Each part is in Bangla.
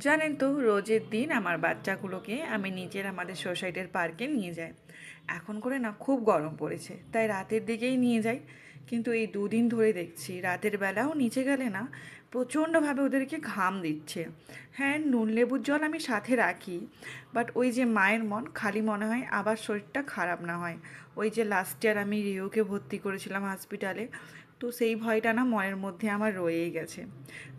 জানেন তো রোজের দিন আমার বাচ্চাগুলোকে আমি নিজের আমাদের সোসাইটির পার্কে নিয়ে যাই। এখন করে না খুব গরম পড়েছে, তাই রাতের দিকেই নিয়ে যাই। কিন্তু এই দুদিন ধরে দেখছি রাতের বেলাও নিচে গেলে না প্রচণ্ডভাবে ওদেরকে ঘাম দিচ্ছে। হ্যাঁ, নুন লেবুর জল আমি সাথে রাখি, বাট ওই যে মায়ের মন, খালি মনে হয় আবার শরীরটা খারাপ না হয়। ওই যে লাস্ট ইয়ার আমি রিওকে ভর্তি করেছিলাম হসপিটালে, তো সেই ভয়টা না মনের মধ্যে আমার রয়েই গেছে।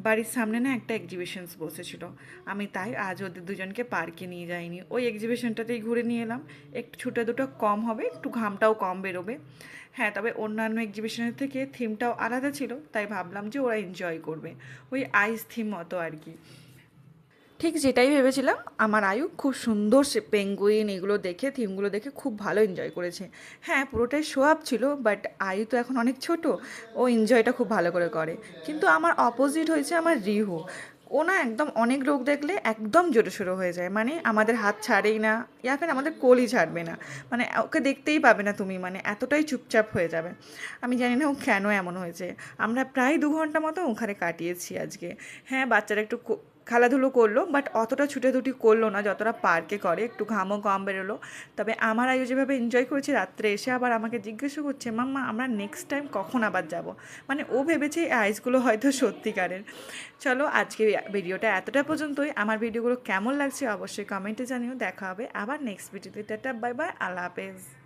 বাড়ির সামনে না একটা এক্সিবিশনস বসেছিল, আমি তাই আজ ওদের দুজনকে পার্কে নিয়ে যাইনি, ওই এক্সিবিশনটাতেই ঘুরে নিয়ে এলাম। একটু ছুটা দুটো কম হবে, একটু ঘামটাও কম বেরোবে। হ্যাঁ, তবে অন্যান্য এক্সিবিশনের থেকে থিমটাও আলাদা ছিল, তাই ভাবলাম যে ওরা এনজয় করবে, ওই আইস থিম মতো আর কি। ঠিক যেটাই ভেবেছিলাম। আমার আয়ু খুব সুন্দর সে পেঙ্গুইন এগুলো দেখে, থিমগুলো দেখে খুব ভালো এনজয় করেছে। হ্যাঁ, পুরোটাই শো আপ ছিল, বাট আয়ু তো এখন অনেক ছোট, ও এনজয়টা খুব ভালো করে করে। কিন্তু আমার অপোজিট হয়েছে আমার রিহু। ও না একদম অনেক লোক দেখলে একদম জোরে সোরে হয়ে যায়, মানে আমাদের হাত ছাড়েই না, ইয়া ফের আমাদের কোলই ছাড়বে না। মানে ওকে দেখতেই পাবে না তুমি, মানে এতটাই চুপচাপ হয়ে যাবে। আমি জানি না ও কেন এমন হয়েছে। আমরা প্রায় 2 ঘন্টা মতো ওখানে কাটিয়েছি আজকে। হ্যাঁ, বাচ্চারা একটু খেলাধুলো করলো, বাট অতটা ছুটাছুটি করলো না যতটা পার্কে করে, একটু ঘামও কম বেরোলো। তবে আমার আয়ু যেভাবে এনজয় করেছে, রাত্রে এসে আবার আমাকে জিজ্ঞাসা করছে, মাম্মা আমরা নেক্সট টাইম কখন আবার যাব। মানে ও ভেবেছে এই আইসগুলো হয়তো সত্যিকারের। চলো, আজকে ভিডিওটা এতটা পর্যন্তই। আমার ভিডিওগুলো কেমন লাগছে অবশ্যই কমেন্টে জানিও। দেখা হবে আবার নেক্সট ভিডিওতে। টাটা, বাই বাই, আল্লাহ হাফেজ।